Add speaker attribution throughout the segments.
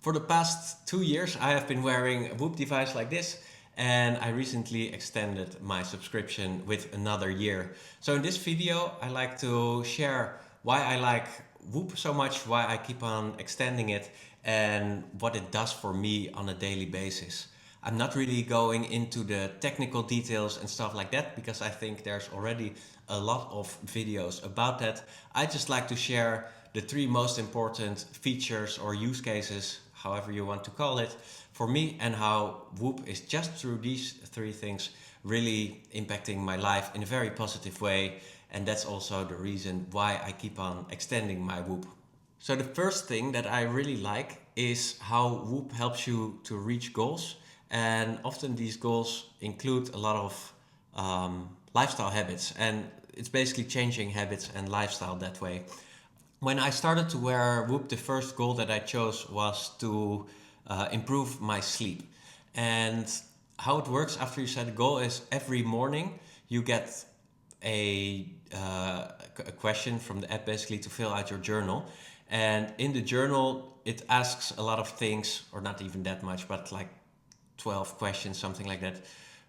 Speaker 1: For the past 2 years, I have been wearing a Whoop device like this, and I recently extended my subscription with another year. So in this video, I like to share why I like Whoop so much, why I keep on extending it, and what it does for me on a daily basis. I'm not really going into the technical details and stuff like that because I think there's already a lot of videos about that. I just like to share the three most important features or use cases, however you want to call it, for me, and how Whoop is just through these three things really impacting my life in a very positive way. And that's also the reason why I keep on extending my Whoop. So the first thing that I really like is how Whoop helps you to reach goals. And often these goals include a lot of lifestyle habits. And it's basically changing habits and lifestyle that way. When I started to wear Whoop, the first goal that I chose was to improve my sleep. And how it works after you set a goal is every morning you get a question from the app basically to fill out your journal. And in the journal, it asks a lot of things, or not even that much, but like 12 questions, something like that,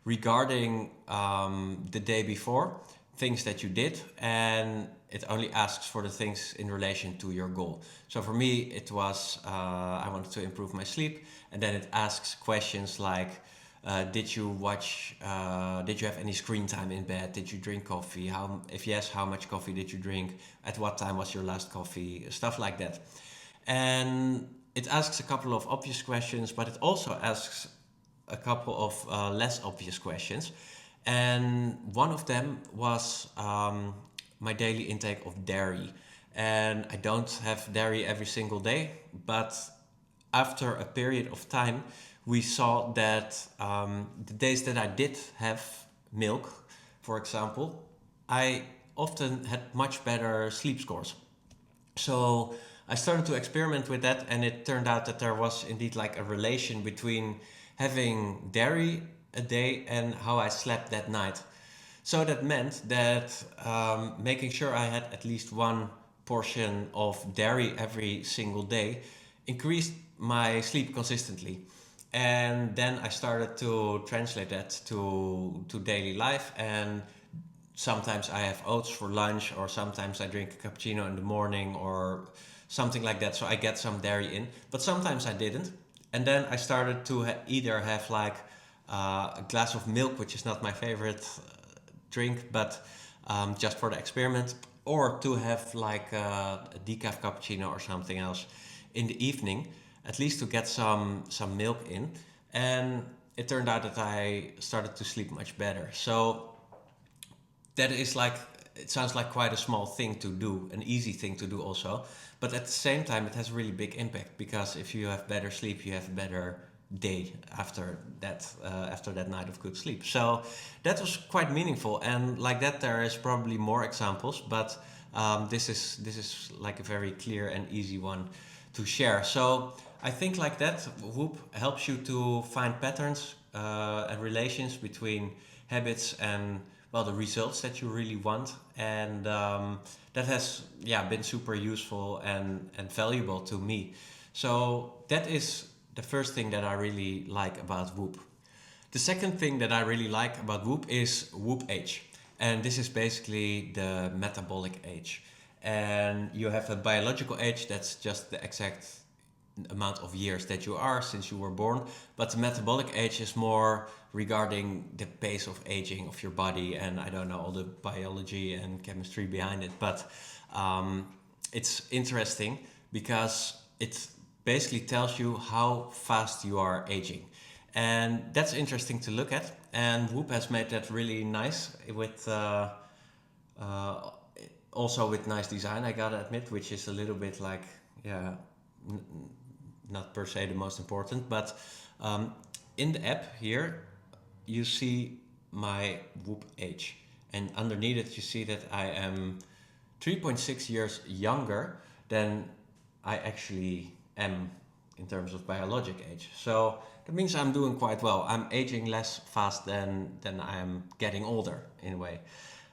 Speaker 1: regarding the day before, things that you did, and it only asks for the things in relation to your goal. So for me, it was I wanted to improve my sleep, and then it asks questions like, did you watch? Did you have any screen time in bed? Did you drink coffee? How, if yes, how much coffee did you drink? At what time was your last coffee? Stuff like that. And it asks a couple of obvious questions, but it also asks a couple of less obvious questions. And one of them was my daily intake of dairy. And I don't have dairy every single day, but after a period of time, we saw that the days that I did have milk, for example, I often had much better sleep scores. So I started to experiment with that, and it turned out that there was indeed like a relation between having dairy a day and how I slept that night. So that meant that making sure I had at least one portion of dairy every single day increased my sleep consistently. And then I started to translate that to daily life. And sometimes I have oats for lunch, or sometimes I drink a cappuccino in the morning, or something like that. So I get some dairy in, but sometimes I didn't. And then I started to either have like a glass of milk, which is not my favorite drink, but just for the experiment, or to have like a decaf cappuccino or something else in the evening, at least to get some milk in. And it turned out that I started to sleep much better. So that is like, it sounds like quite a small thing to do, an easy thing to do also, but at the same time it has a really big impact, because if you have better sleep, you have a better day after that night of good sleep. So that was quite meaningful, and like that there is probably more examples, but this is like a very clear and easy one to share. So I think like that Whoop helps you to find patterns and relations between habits and, well, the results that you really want. And that has, yeah, been super useful and valuable to me. So that is the first thing that I really like about Whoop. The second thing that I really like about Whoop is Whoop age. And this is basically the metabolic age. And you have a biological age, that's just the exact amount of years that you are since you were born. But the metabolic age is more regarding the pace of aging of your body, and I don't know all the biology and chemistry behind it, but it's interesting because it basically tells you how fast you are aging. And that's interesting to look at. And Whoop has made that really nice with uh, also with nice design, I gotta admit, which is a little bit like, yeah, n- not per se the most important, but in the app here, you see my Whoop age. And underneath it, you see that I am 3.6 years younger than I actually am in terms of biologic age. So that means I'm doing quite well. I'm aging less fast than I am getting older in a way.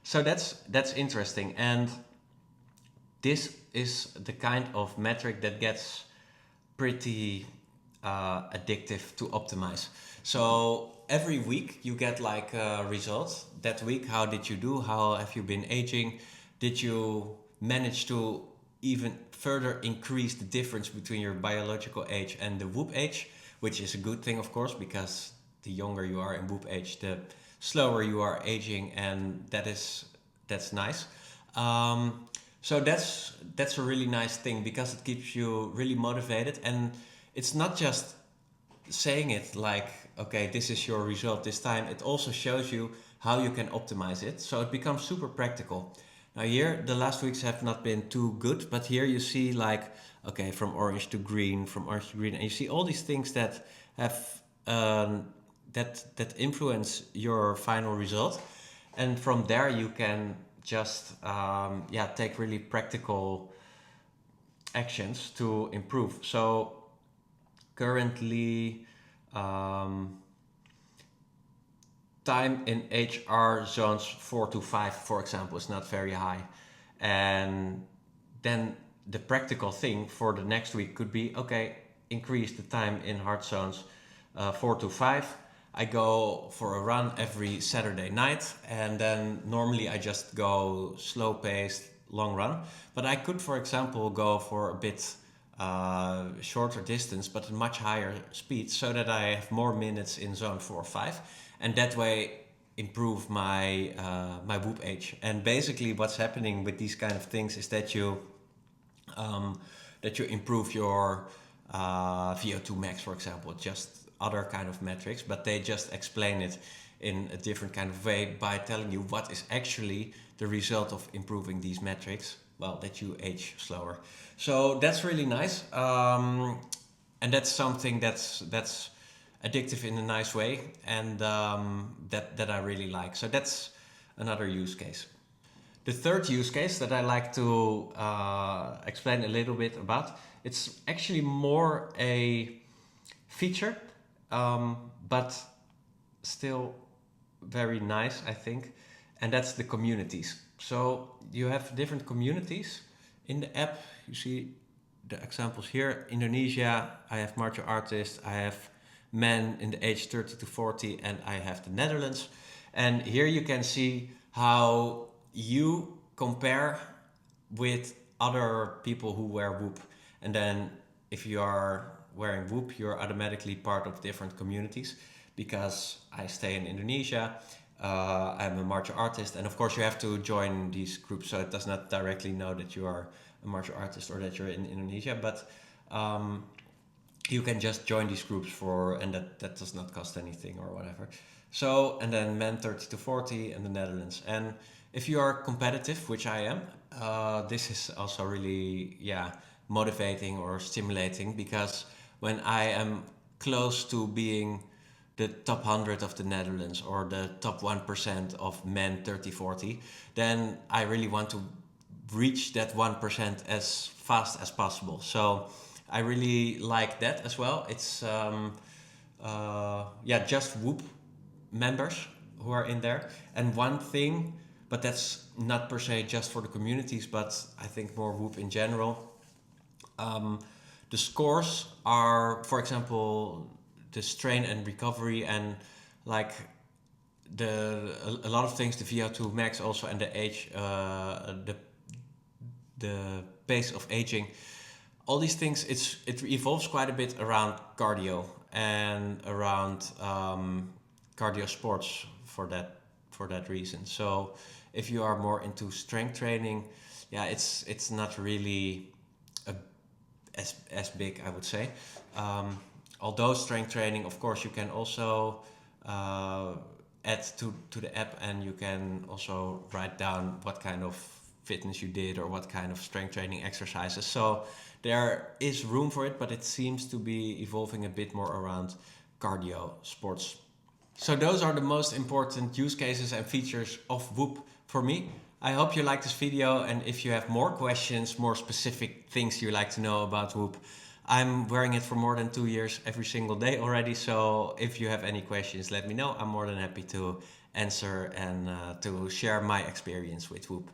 Speaker 1: So that's interesting. And this is the kind of metric that gets pretty addictive to optimize. So every week you get like results. That week, how did you do? How have you been aging? Did you manage to even further increase the difference between your biological age and the Whoop age? Which is a good thing, of course, because the younger you are in Whoop age, the slower you are aging, and that's nice. So that's a really nice thing because it keeps you really motivated, and it's not just saying it like, okay, this is your result this time. It also shows you how you can optimize it, so it becomes super practical. Now here the last weeks have not been too good, but here you see like, okay, from orange to green, from orange to green, and you see all these things that have that influence your final result, and from there you can just take really practical actions to improve. So currently, time in HR zones 4 to 5, for example, is not very high. And then the practical thing for the next week could be, okay, increase the time in hard zones 4 to 5. I go for a run every Saturday night, and then normally I just go slow paced, long run. But I could, for example, go for a bit shorter distance, but a much higher speed, so that I have more minutes in zone 4 or 5, and that way improve my my Whoop age. And basically, what's happening with these kind of things is that you improve your VO2 max, for example, just other kind of metrics, but they just explain it in a different kind of way by telling you what is actually the result of improving these metrics. Well, that you age slower. So that's really nice, and that's something that's addictive in a nice way, and that I really like. So that's another use case. The third use case that I like to explain a little bit about, it's actually more a feature, but still very nice, I think, and that's the communities. So you have different communities in the app. You see the examples here. Indonesia, I have martial artists, I have men in the age 30 to 40, and I have the Netherlands. And here you can see how you compare with other people who wear Whoop. And then if you are wearing Whoop, you're automatically part of different communities. Because I stay in Indonesia, I'm a martial artist, and of course you have to join these groups, so it does not directly know that you are a martial artist or that you're in Indonesia, but you can just join these groups and that does not cost anything or whatever. So, and then men 30 to 40 and the Netherlands. And if you are competitive, which I am, this is also really, motivating or stimulating, because when I am close to being the top 100 of the Netherlands or the top 1% of men 30-40, then I really want to reach that 1% as fast as possible. So I really like that as well. It's just Whoop members who are in there. And one thing, but that's not per se just for the communities, but I think more Whoop in general. The scores are, for example, the strain and recovery, and like a lot of things, the VO2 max also, and the age, the pace of aging, all these things, it evolves quite a bit around cardio and around cardio sports for that reason. So if you are more into strength training, it's not really as big, I would say. Although strength training, of course, you can also add to the app, and you can also write down what kind of fitness you did or what kind of strength training exercises. So there is room for it, but it seems to be evolving a bit more around cardio sports. So those are the most important use cases and features of Whoop for me. I hope you liked this video, and if you have more questions, more specific things you like to know about Whoop, I'm wearing it for more than 2 years every single day already. So if you have any questions, let me know. I'm more than happy to answer and to share my experience with Whoop.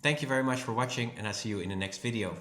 Speaker 1: Thank you very much for watching, and I'll see you in the next video.